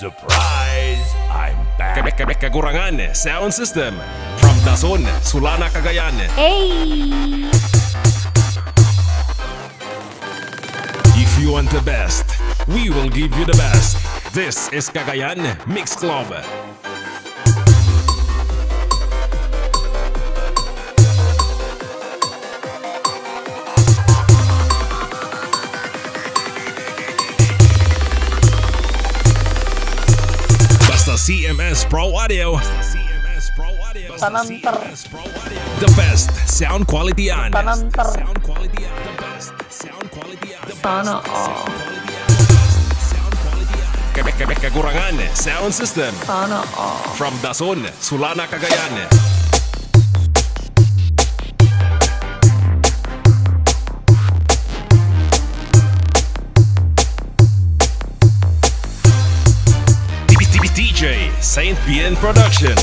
Surprise! I'm back. Kakurangan sound system from Djst, Sulana, Cagayan. Hey! If you want the best, we will give you the best. This is Cagayan Mix Club. Basta CMS Pro Audio. Tanantar. The best sound quality on. Tanantar. Sound quality on. The best sound quality on. Sana all. Kakurangan sound system Sana all. from Djst, Sulana, Cagayan. Djst Production.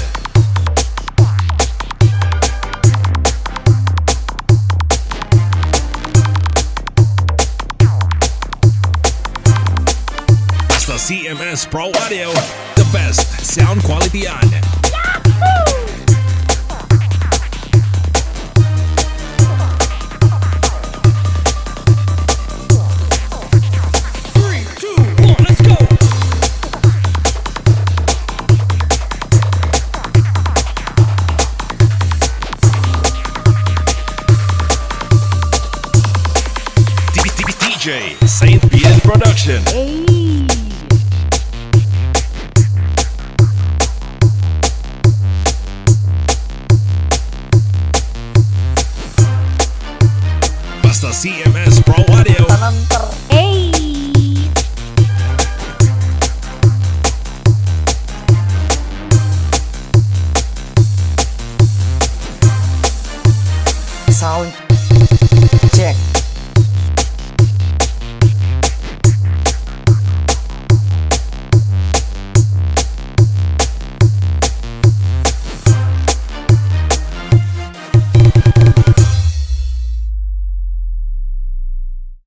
Basta CMS Pro Audio, the best sound quality on. Djst Production. Hey! Basta CMS Pro Audio. Tanantar. Hey! Sound check.